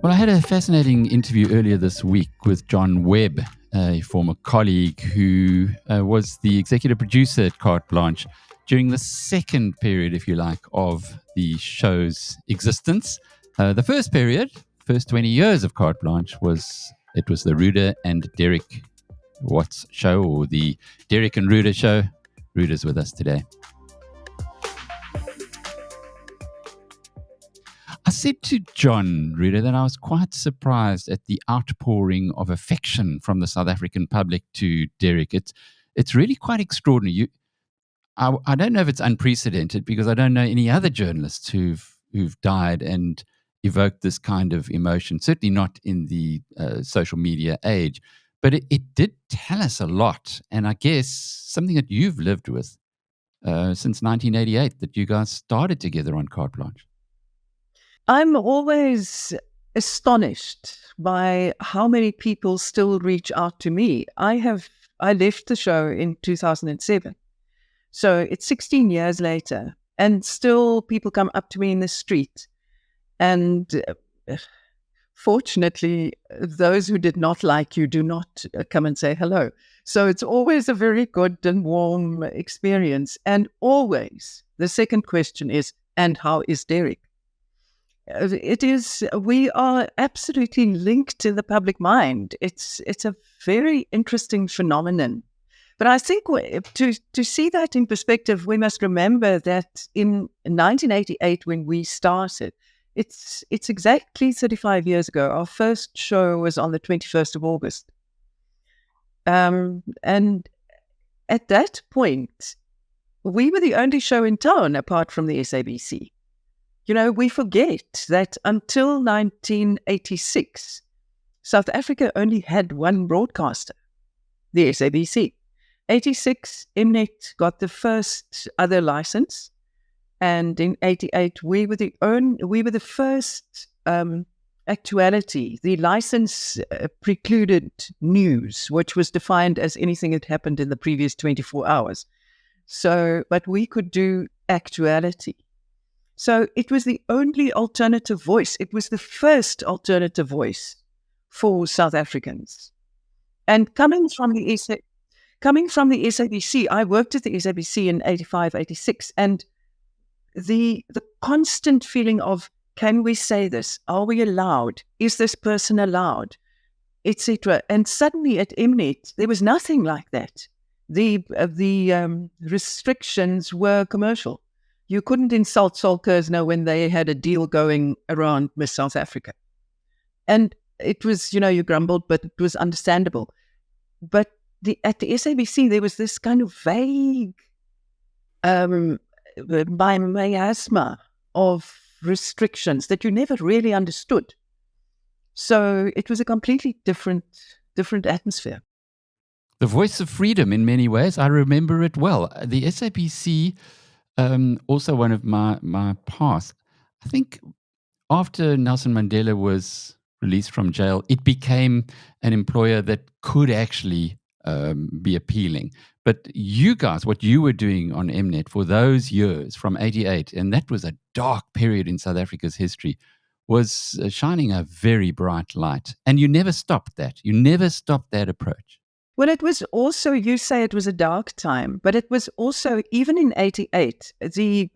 Well, I had a fascinating interview earlier this week with John Webb, a former colleague who was the executive producer at Carte Blanche during the second period, if you like, of the show's existence. The first period, first 20 years of Carte Blanche, was the Ruda and Derek Watts show, or the Derek and Ruda show. Ruda's with us today. I said to John, Ruda, that I was quite surprised at the outpouring of affection from the South African public to Derek. It's really quite extraordinary. I don't know if it's unprecedented, because I don't know any other journalists who've died and evoked this kind of emotion, certainly not in the social media age. But it did tell us a lot, and I guess something that you've lived with since 1988, that you guys started together on Carte Blanche. I'm always astonished by how many people still reach out to me. I left the show in 2007. So it's 16 years later, and still people come up to me in the street. And fortunately, those who did not like you do not come and say hello. So it's always a very good and warm experience. And always the second question is, and how is Derek? We are absolutely linked in the public mind. It's a very interesting phenomenon. But I think to see that in perspective, we must remember that in 1988, when we started, it's exactly 35 years ago. Our first show was on the 21st of August. And at that point, we were the only show in town apart from the SABC. You know, we forget that until 1986, South Africa only had one broadcaster, the SABC. 86, Mnet got the first other license, and in 88, we were the first actuality. The license precluded news, which was defined as anything that happened in the previous 24 hours. But we could do actuality. So it was the only alternative voice. It was the first alternative voice for South Africans. And coming from the SABC, I worked at the SABC in 85, 86, and the constant feeling of, can we say this? Are we allowed? Is this person allowed? Etc. And suddenly at Mnet, there was nothing like that. The restrictions were commercial. You couldn't insult Sol Kersner when they had a deal going around Miss South Africa. And it was, you grumbled, but it was understandable. But at the SABC, there was this kind of vague miasma of restrictions that you never really understood. So it was a completely different atmosphere. The voice of freedom in many ways. I remember it well. The SABC... also one of my past. I think after Nelson Mandela was released from jail, it became an employer that could actually be appealing. But you guys, what you were doing on Mnet for those years from 88, and that was a dark period in South Africa's history, was shining a very bright light. And you never stopped that. You never stopped that approach. Well, it was also, you say it was a dark time, but it was also, even in 88, the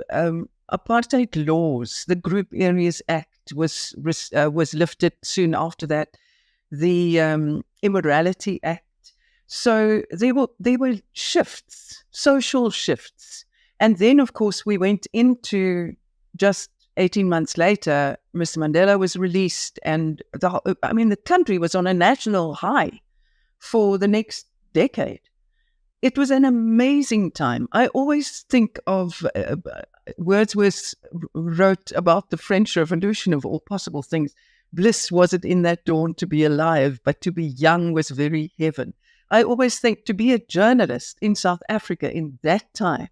apartheid laws, the Group Areas Act was lifted soon after that, the Immorality Act. So there were shifts, social shifts. And then, of course, we went into just 18 months later, Mr. Mandela was released, and the country was on a national high for the next decade. It was an amazing time. I always think of Wordsworth wrote about the French Revolution, of all possible things. Bliss was it in that dawn to be alive, but to be young was very heaven. I always think to be a journalist in South Africa in that time,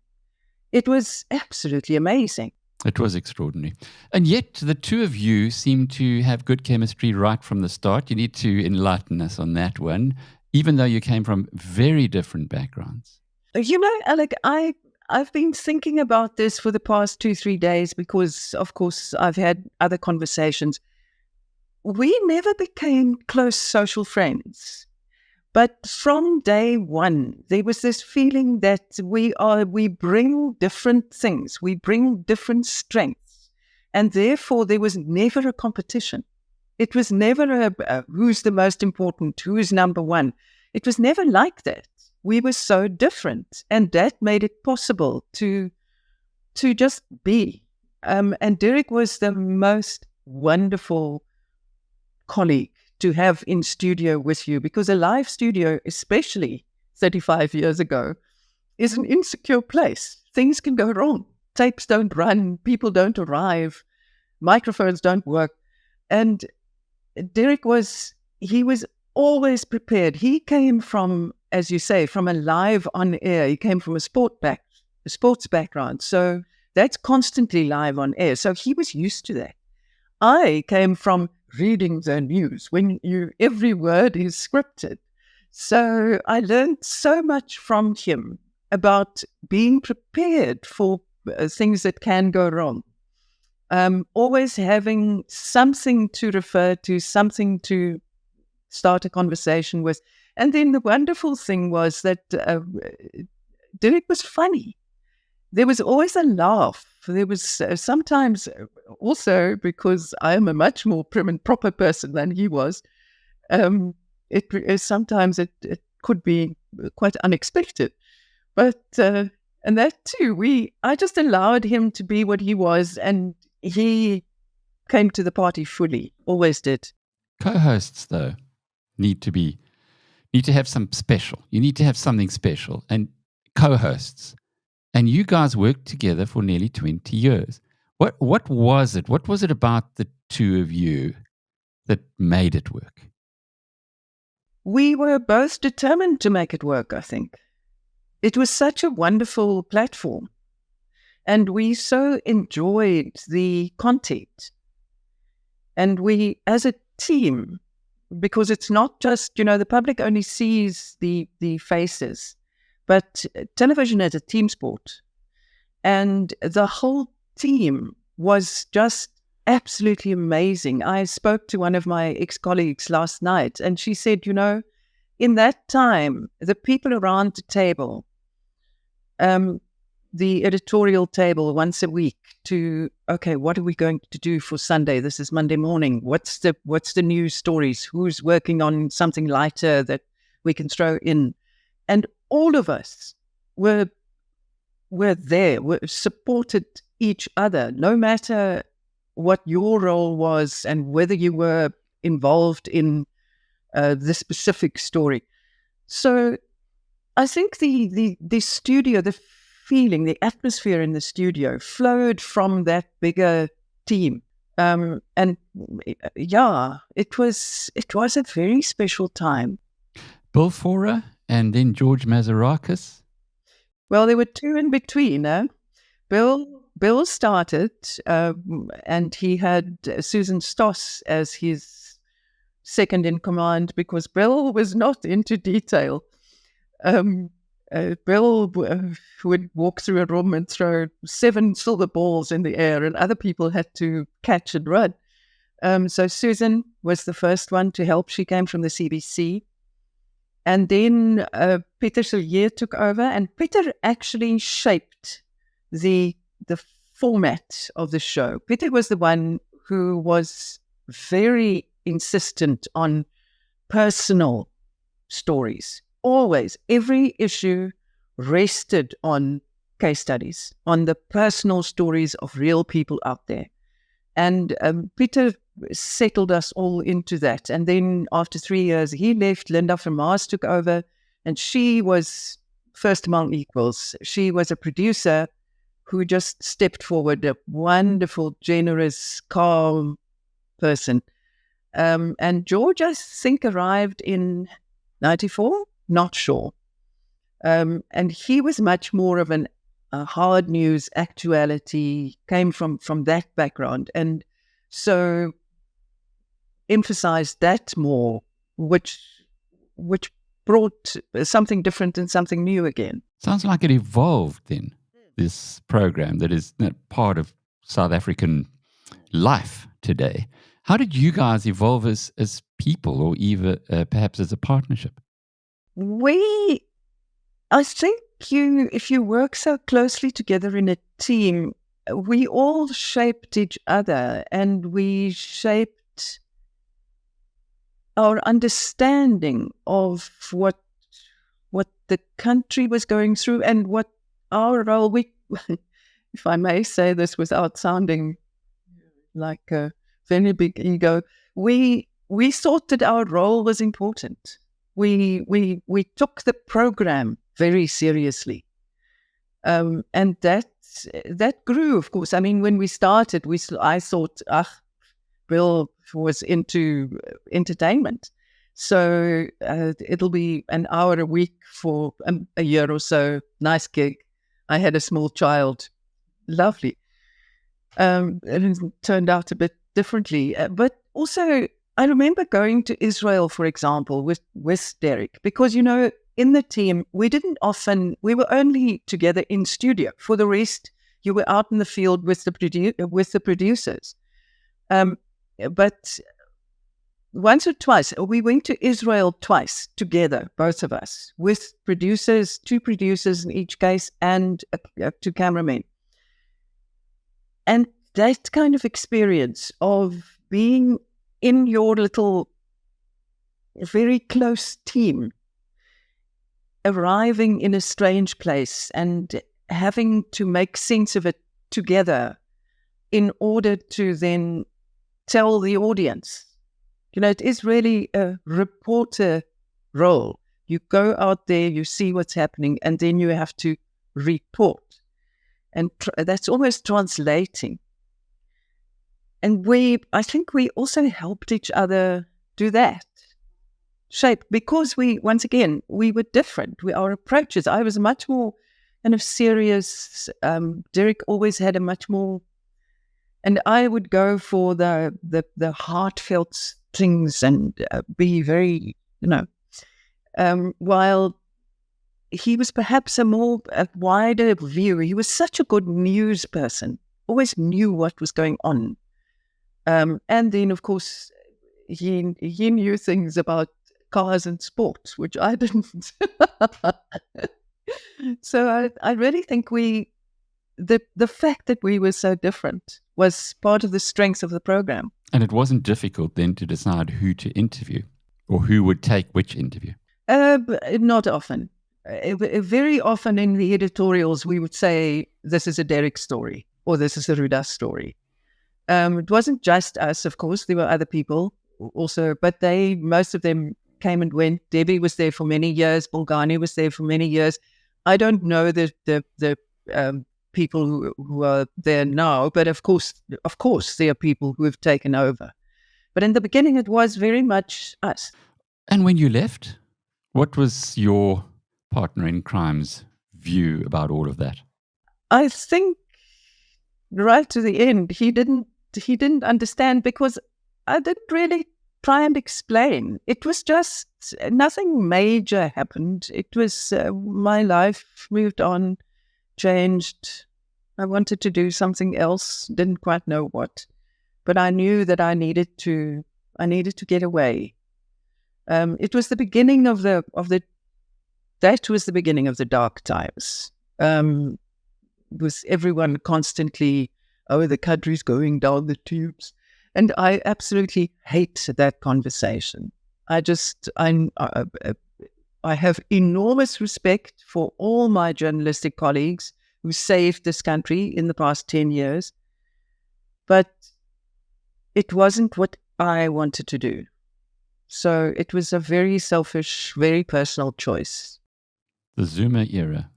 it was absolutely amazing. It was extraordinary. And yet the two of you seem to have good chemistry right from the start. You need to enlighten us on that one. even though you came from very different backgrounds? You know, Alec, I've been thinking about this for the past 2-3 days because, of course, I've had other conversations. We never became close social friends. But from day one, there was this feeling that we bring different things, we bring different strengths, and therefore there was never a competition. It was never a who's the most important, who's number one. It was never like that. We were so different, and that made it possible to just be. And Derek was the most wonderful colleague to have in studio with you, because a live studio, especially 35 years ago, is an insecure place. Things can go wrong. Tapes don't run, people don't arrive, microphones don't work. And he was always prepared. He came from, as you say, from a live on air. He came from a sports background. So that's constantly live on air. So he was used to that. I came from reading the news when every word is scripted. So I learned so much from him about being prepared for things that can go wrong. Always having something to refer to, something to start a conversation with. And then the wonderful thing was that Derek was funny. There was always a laugh. There was sometimes also, because I am a much more prim and proper person than he was, sometimes it could be quite unexpected. But and that too, I just allowed him to be what he was, and he came to the party fully. Always did. Co-hosts, though, need to have some special. You need to have something special. And co-hosts, and you guys worked together for nearly 20 years. What was it? What was it about the two of you that made it work? We were both determined to make it work, I think. It was such a wonderful platform. And we so enjoyed the content. And we, as a team, because it's not just, the public only sees the faces, but television is a team sport. And the whole team was just absolutely amazing. I spoke to one of my ex-colleagues last night, and she said, in that time, the people around the table, the editorial table once a week okay, what are we going to do for Sunday? This is Monday morning. What's the news stories? Who's working on something lighter that we can throw in? And all of us were there, supported each other, no matter what your role was and whether you were involved in the specific story. So I think the studio, the feeling, the atmosphere in the studio flowed from that bigger team. And yeah, it was a very special time. Bill Forer and then George Mazarakis? Well, there were two in between. Bill started, and he had Susan Stoss as his second in command, because Bill was not into detail. Bill would walk through a room and throw 7 silver balls in the air, and other people had to catch and run. So Susan was the first one to help. She came from the CBC. And then Peter Sillier took over, and Peter actually shaped the format of the show. Peter was the one who was very insistent on personal stories. Always, every issue rested on case studies, on the personal stories of real people out there. And Peter settled us all into that. And then after 3 years, he left. Linda van Maas took over, and she was first among equals. She was a producer who just stepped forward, a wonderful, generous, calm person. And George, I think, arrived in 94, not sure. And he was much more of a hard news, actuality, came from that background. And so emphasized that more, which brought something different and something new again. Sounds like it evolved then, this program that is part of South African life today. How did you guys evolve as people, or even perhaps as a partnership? I think if you work so closely together in a team, we all shaped each other, and we shaped our understanding of what the country was going through and what our role. If I may say this without sounding like a very big ego, we thought that our role was important. We took the program very seriously, and that grew. Of course, I mean, when we started, I thought, Bill was into entertainment, so it'll be an hour a week for a year or so. Nice gig. I had a small child, lovely. It turned out a bit differently, but also I remember going to Israel, for example, with Derek, because in the team we were only together in studio. For the rest, you were out in the field with the producers. But once or twice, we went to Israel twice together, both of us, with producers, 2 producers in each case, and 2 cameramen. And that kind of experience of being in your little, very close team, arriving in a strange place and having to make sense of it together in order to then tell the audience. It is really a reporter role. You go out there, you see what's happening, and then you have to report. And that's almost translating. And I think we also helped each other do that shape, because once again, we were different. Our approaches, I was much more kind of serious. Derek always had a much more, and I would go for the heartfelt things and be very, while he was perhaps a wider view. He was such a good news person, always knew what was going on. And then, of course, he knew things about cars and sports, which I didn't. So I really think the fact that we were so different was part of the strength of the program. And it wasn't difficult then to decide who to interview or who would take which interview? Not often. Very often in the editorials, we would say, this is a Derek story or this is a Ruda story. It wasn't just us, of course. There were other people also, but most of them came and went. Debbie was there for many years. Bulgani was there for many years. I don't know the people who are there now, but of course, there are people who have taken over. But in the beginning, it was very much us. And when you left, what was your partner in crime's view about all of that? I think right to the end, he didn't understand, because I didn't really try and explain. It was just nothing major happened. It was my life moved on, changed. I wanted to do something else, didn't quite know what, but I knew that I needed to get away. It was the beginning of the dark times. With everyone constantly, the country's going down the tubes. And I absolutely hate that conversation. I have enormous respect for all my journalistic colleagues who saved this country in the past 10 years. But it wasn't what I wanted to do. So it was a very selfish, very personal choice. The Zuma era.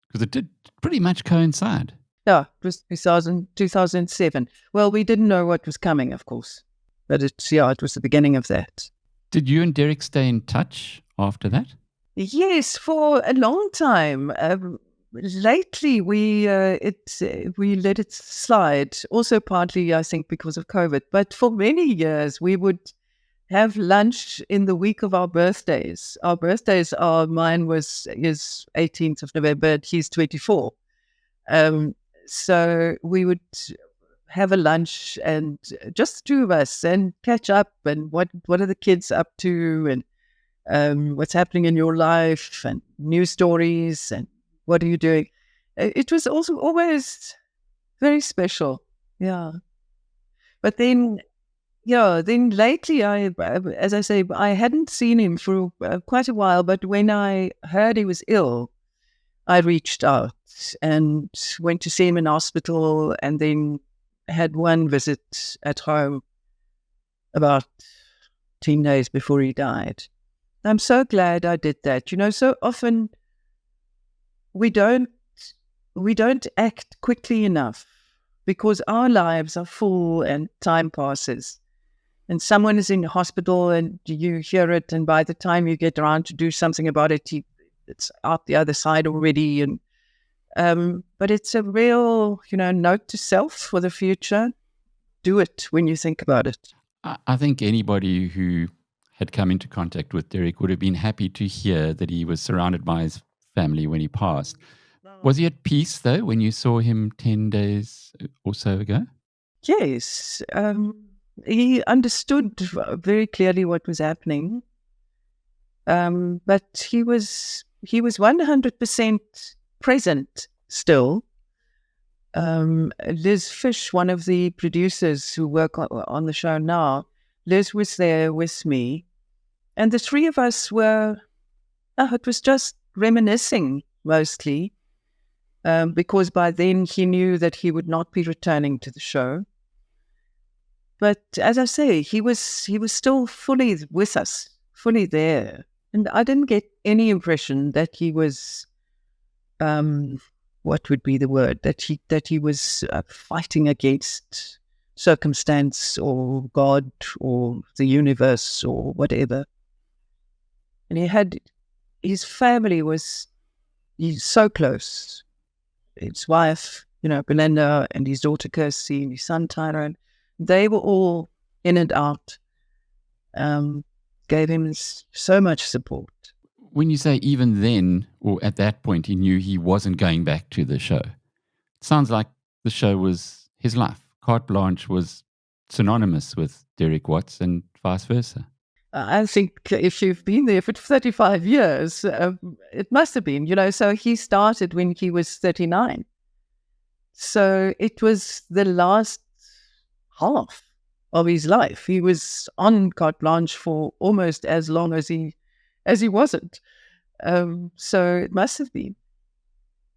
Because it did pretty much coincide. Yeah, it was 2007. Well, we didn't know what was coming, of course. But it was the beginning of that. Did you and Derek stay in touch after that? Yes, for a long time. Lately, we let it slide. Also, partly, I think, because of COVID. But for many years, we would have lunch in the week of our birthdays. Our birthdays are mine was is 18th of November, and he's 24. Um, so we would have a lunch and just the two of us and catch up and what are the kids up to and what's happening in your life and news stories and what are you doing. It was also always very special. Yeah. But then, yeah, then lately, as I say, I hadn't seen him for quite a while. But when I heard he was ill, I reached out and went to see him in hospital, and then had one visit at home about 10 days before he died. I'm so glad I did that. You know, so often we don't act quickly enough because our lives are full and time passes. And someone is in the hospital and you hear it, and by the time you get around to do something about it, it's out the other side already. And but it's a real, note to self for the future. Do it when you think about it. I think anybody who had come into contact with Derek would have been happy to hear that he was surrounded by his family when he passed. Was he at peace, though, when you saw him 10 days or so ago? Yes. He understood very clearly what was happening. But he was 100% present still. Liz Fish, one of the producers who work on the show now, Liz was there with me. And the three of us were, it was just reminiscing mostly, because by then he knew that he would not be returning to the show. But as I say, he was still fully with us, fully there. And I didn't get any impression that he was, what would be the word, that he was fighting against circumstance or God or the universe or whatever. And his family he's so close. His wife, Belinda, and his daughter Kirsty, and his son Tyrone, they were all in and out. Gave him so much support. When you say even then, or at that point, he knew he wasn't going back to the show, it sounds like the show was his life. Carte Blanche was synonymous with Derek Watts and vice versa. I think if you've been there for 35 years, it must have been, so he started when he was 39. So it was the last half of his life. He was on Carte Blanche for almost as long as he wasn't. So it must have been.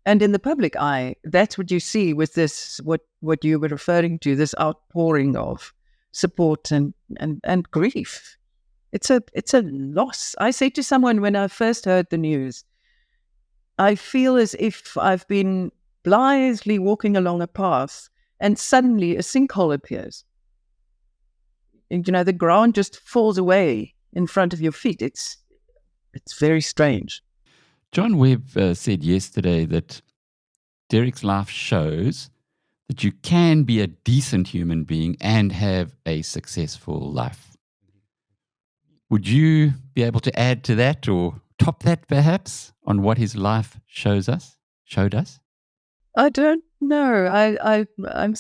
And in the public eye, that's what you see with this, what you were referring to, this outpouring of support and grief. It's a loss. I say to someone when I first heard the news, I feel as if I've been blithely walking along a path and suddenly a sinkhole appears. And, the ground just falls away in front of your feet. It's very strange. John Webb said yesterday that Derek's life shows that you can be a decent human being and have a successful life. Would you be able to add to that or top that perhaps on what his life showed us? I don't know. I'm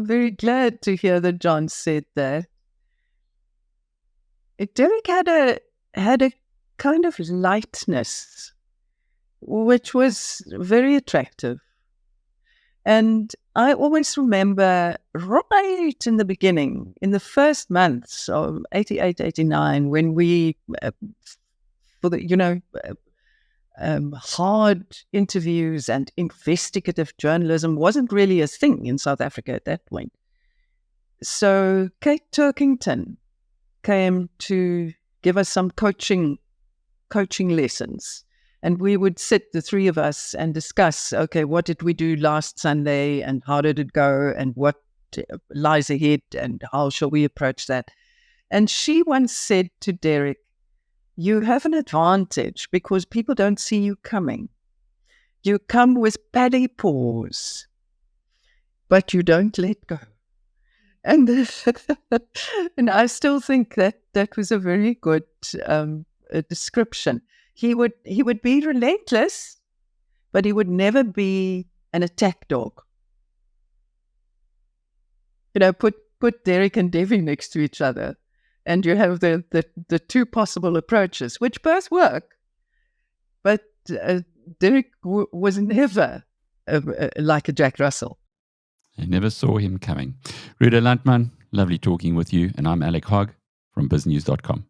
very glad to hear that John said that. Derek had a kind of lightness, which was very attractive. And I always remember right in the beginning, in the first months of 88, 89, when we, for the, hard interviews and investigative journalism wasn't really a thing in South Africa at that point. So Kate Turkington came to give us some coaching lessons. And we would sit, the three of us, and discuss, okay, what did we do last Sunday and how did it go and what lies ahead and how shall we approach that? And she once said to Derek, you have an advantage because people don't see you coming. You come with paddy paws, but you don't let go. And and I still think that was a very good description. He would be relentless, but he would never be an attack dog. Put Derek and Devi next to each other, and you have the two possible approaches, which both work. But Derek was never like a Jack Russell. I never saw him coming. Ruda Landman, lovely talking with you. And I'm Alec Hogg from biznews.com.